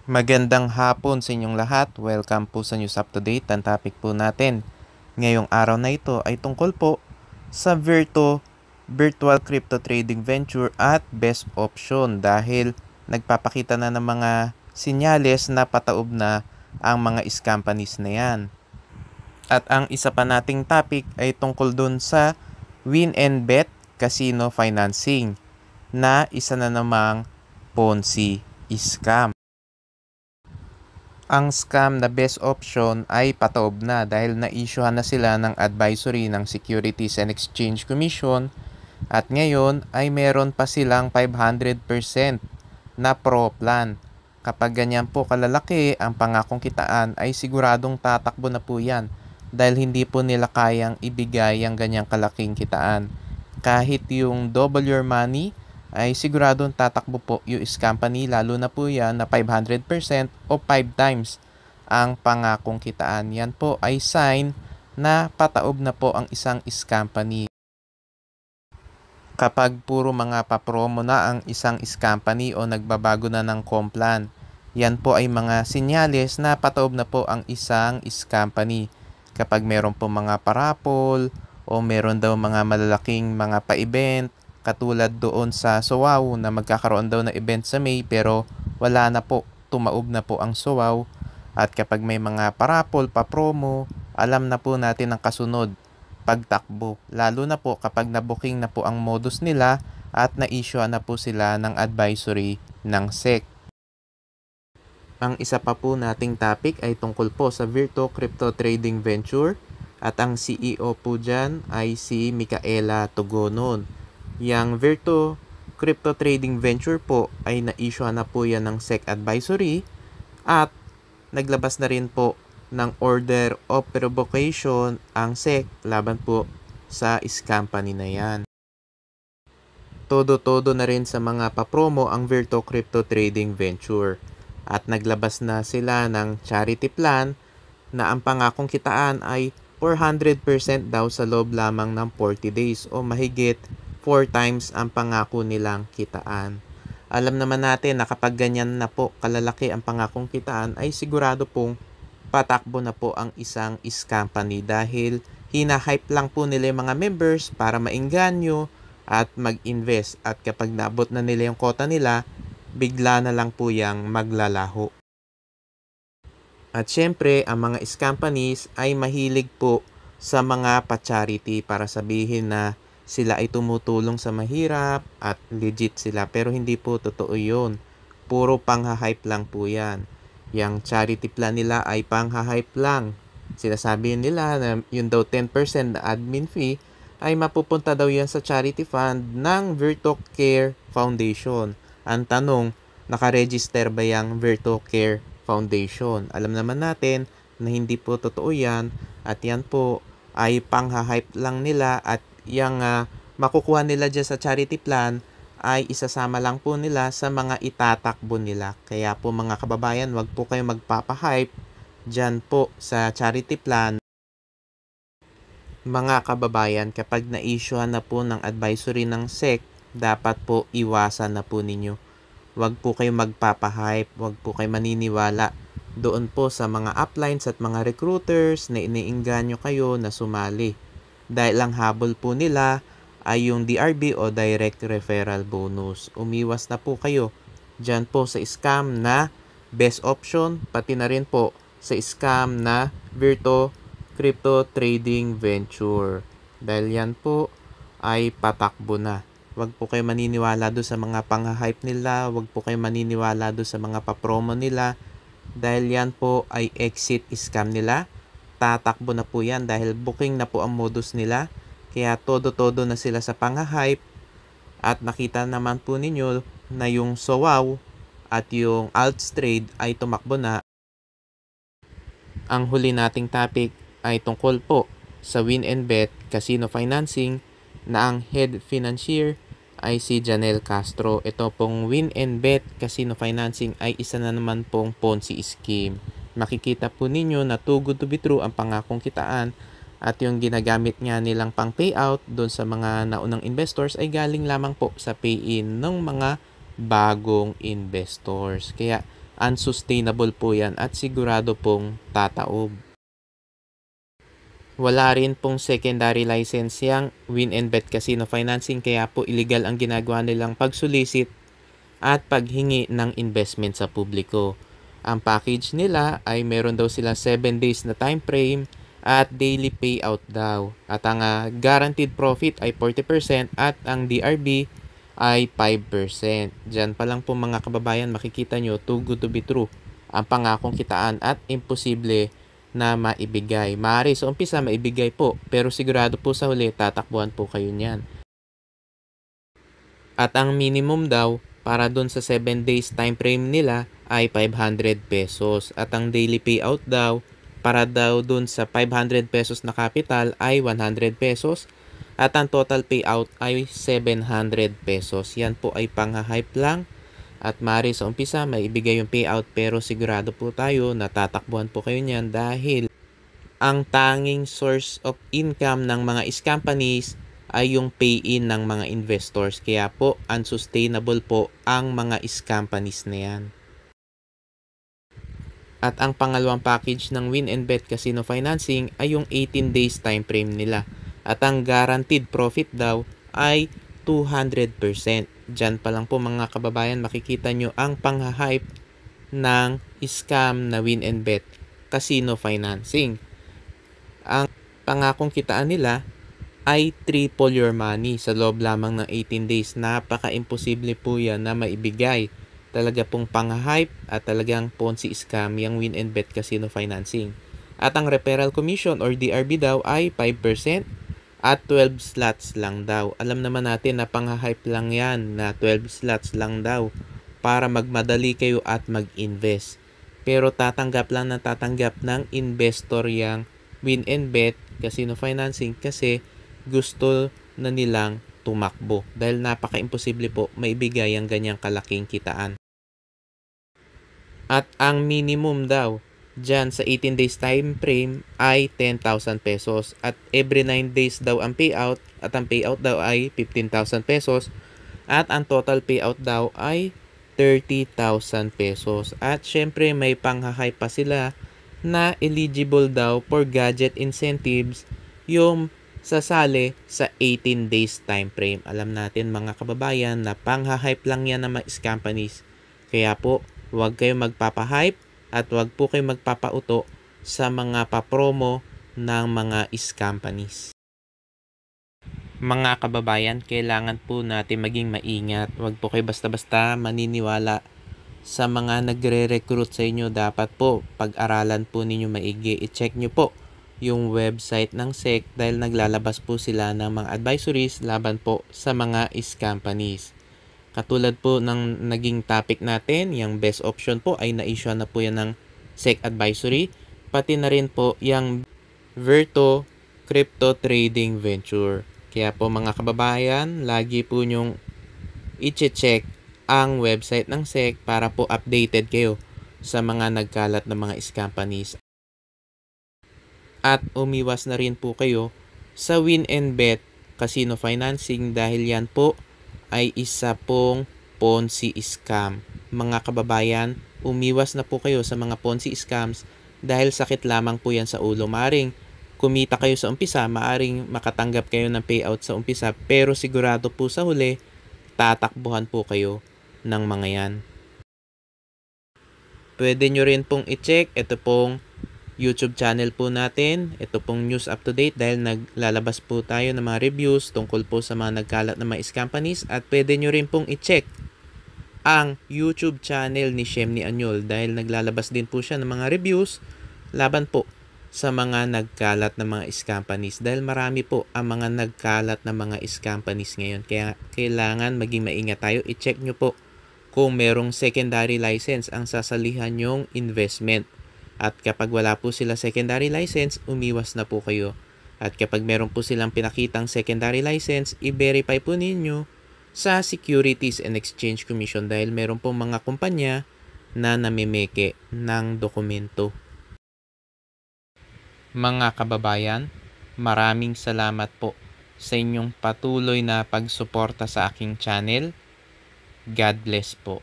Magandang hapon sa inyong lahat. Welcome po sa News Up to Date. Ang topic po natin ngayong araw na ito ay tungkol po sa virtual crypto trading venture at best option dahil nagpapakita na ng mga sinyales na pataob na ang mga scam companies na yan. At ang isa pa nating topic ay tungkol dun sa Win and Bet Casino Financing na isa na namang Ponzi scam. Ang scam na best option ay pataob na dahil na-issuehan na sila ng advisory ng Securities and Exchange Commission at ngayon ay meron pa silang 500% na pro plan. Kapag ganyan po kalalaki ang pangakong kitaan ay siguradong tatakbo na po yan dahil hindi po nila kayang ibigay ang ganyang kalaking kitaan. Kahit yung double your money ay siguradong tatakbo po yung company, lalo na po yan na 500% o 5 times ang pangakong kitaan. Yan po ay sign na pataob na po ang isang company. Kapag puro mga papromo na ang isang company o nagbabago na ng complan, yan po ay mga sinyales na pataob na po ang isang company. Kapag meron po mga parapol o meron daw mga malalaking mga pa-event, katulad doon sa SOWOW na magkakaroon daw ng event sa May pero wala na po, tumaob na po ang SOWOW. At kapag may mga parapol, pa-promo, alam na po natin ang kasunod, pagtakbo. Lalo na po kapag na-booking na po ang modus nila at na-issue na po sila ng advisory ng SEC. Ang isa pa po nating topic ay tungkol po sa Virto Crypto Trading Venture at ang CEO po dyan ay si Micaela Tugonon. Yang Virto Crypto Trading Venture po ay na-issue na po yan ng SEC advisory at naglabas na rin po ng order of revocation ang SEC laban po sa company na yan. Todo-todo na rin sa mga papromo ang Virto Crypto Trading Venture at naglabas na sila ng charity plan na ang pangakong kitaan ay 400% daw sa loob lamang ng 40 days o mahigit 4 times ang pangako nilang kitaan. Alam naman natin na kapag ganyan na po kalalaki ang pangakong kitaan ay sigurado pong patakbo na po ang isang company dahil hina-hype lang po nila yung mga members para maengganyo at mag-invest at kapag naabot na nila yung quota nila, bigla na lang po yang maglalaho. At syempre, ang mga companies ay mahilig po sa mga pa-charity para sabihin na sila ay tumutulong sa mahirap at legit sila. Pero hindi po totoo yun. Puro pangha-hype lang po yan. Yang charity plan nila ay pangha-hype lang. Sinasabi nila na yun daw 10% na admin fee ay mapupunta daw yan sa charity fund ng Virto Care Foundation. Ang tanong, nakaregister ba yung Virto Care Foundation? Alam naman natin na hindi po totoo yan at yan po ay pangha-hype lang nila at yung makukuha nila dyan sa charity plan ay isasama lang po nila sa mga itatakbo nila. Kaya po mga kababayan, wag po kayo magpapahype dyan po sa charity plan. Mga kababayan, kapag na-issuehan na po ng advisory ng SEC, dapat po iwasan na po ninyo. Wag po kayo magpapahype, wag po kayo maniniwala doon po sa mga uplines at mga recruiters na iniinganyo kayo na sumali. Dahil ang habol po nila ay yung DRB o Direct Referral Bonus. Umiwas na po kayo dyan po sa scam na best option, pati na rin po sa scam na Virto Crypto Trading Venture. Dahil yan po ay patakbo na. Wag po kayo maniniwala doon sa mga pang-hype nila, wag po kayo maniniwala doon sa mga papromo nila. Dahil yan po ay exit scam nila. Tatakbo na po yan dahil booking na po ang modus nila. Kaya todo-todo na sila sa pang-hype. At nakita naman po ninyo na yung SOWOW at yung Altstrade ay tumakbo na. Ang huli nating topic ay tungkol po sa Win and Bet Casino Financing na ang head financier ay si Janelle Castro. Ito pong Win and Bet Casino Financing ay isa na naman pong Ponzi scheme. Makikita po ninyo na too good to be true ang pangakong kitaan at yung ginagamit nga nilang pang payout doon sa mga naunang investors ay galing lamang po sa pay-in ng mga bagong investors. Kaya unsustainable po yan at sigurado pong tataob. Wala rin pong secondary license yang Win and Bet Casino Financing, kaya po illegal ang ginagawa nilang pagsulisit at paghingi ng investment sa publiko. Ang package nila ay meron daw sila 7 days na time frame at daily payout daw. At ang guaranteed profit ay 40% at ang DRB ay 5%. Diyan pa lang po mga kababayan, makikita nyo, too good to be true ang pangakong kitaan at imposible na maibigay. Maaari sa umpisa maibigay po, pero sigurado po sa huli tatakbuhan po kayo niyan. At ang minimum daw para dun sa 7 days time frame nila ay 500 pesos. At ang daily payout daw para daw dun sa 500 pesos na capital ay 100 pesos. At ang total payout ay 700 pesos. Yan po ay pang-hype lang. At maaari sa umpisa maibigay yung payout, pero sigurado po tayo na tatakbuhan po kayo niyan dahil ang tanging source of income ng mga scam companies ay yung pay-in ng mga investors. Kaya po unsustainable po ang mga scam companies na yan. At ang pangalawang package ng Win and Bet Casino Financing ay yung 18 days time frame nila. At ang guaranteed profit daw ay 200%. Diyan pa lang po mga kababayan, makikita nyo ang pang-hype ng scam na Win and Bet Casino Financing. Ang pangakong kitaan nila ay triple your money sa loob lamang ng 18 days. Napaka-imposible po yan na maibigay. Talaga pong pang-hype at talagang Ponzi scam yung Win and Bet Casino Financing. At ang referral commission or DRB daw ay 5% at 12 slots lang daw. Alam naman natin na pang-hype lang yan, na 12 slots lang daw para magmadali kayo at mag-invest. Pero tatanggap lang ng investor yang Win and Bet Casino Financing kasi gusto na nilang tumakbo dahil napaka-imposible po maibigay ang ganyang kalaking kitaan. At ang minimum daw dyan sa 18 days time frame ay 10,000 pesos at every 9 days daw ang payout at ang payout daw ay 15,000 pesos at ang total payout daw ay 30,000 pesos. At syempre may pang-hype pa sila na eligible daw for gadget incentives yung sasali sa 18 days time frame. Alam natin mga kababayan na pang-hype lang yan ng mga scam companies. Kaya po, huwag kayo magpapa-hype at huwag po kayo magpapauto sa mga papromo ng mga scam companies. Mga kababayan, kailangan po natin maging maingat. Huwag po kayo basta-basta maniniwala sa mga nagre-recruit sa inyo. Dapat po pag-aralan po ninyo maigi. I-check nyo po yung website ng SEC dahil naglalabas po sila ng mga advisories laban po sa mga scam companies. Katulad po ng naging topic natin, yung best option po ay na-issue na po yan ng SEC advisory. Pati na rin po yung Verto Crypto Trading Venture. Kaya po mga kababayan, lagi po nyong i-check ang website ng SEC para po updated kayo sa mga nagkalat na mga scam companies. At umiwas na rin po kayo sa Win and Bet Casino Financing dahil yan po ay isa pong Ponzi scam. Mga kababayan, umiwas na po kayo sa mga Ponzi scams dahil sakit lamang po yan sa ulo. Maaring kumita kayo sa umpisa, maaring makatanggap kayo ng payout sa umpisa, pero sigurado po sa huli, tatakbuhan po kayo ng mga yan. Pwede nyo rin pong i-check, ito pong YouTube channel po natin. Ito pong news up to date dahil naglalabas po tayo ng mga reviews tungkol po sa mga nagkalat na mga scam companies. At pwede nyo rin pong i-check ang YouTube channel ni Shemny Anyol dahil naglalabas din po siya ng mga reviews laban po sa mga nagkalat na mga scam companies. Dahil marami po ang mga nagkalat na mga scam companies ngayon. Kaya kailangan maging maingat tayo. I-check nyo po kung merong secondary license ang sasalihan nyong investment. At kapag wala po sila secondary license, umiwas na po kayo. At kapag meron po silang pinakitang secondary license, i-verify po ninyo sa Securities and Exchange Commission dahil meron po mga kumpanya na namimeke ng dokumento. Mga kababayan, maraming salamat po sa inyong patuloy na pagsuporta sa aking channel. God bless po.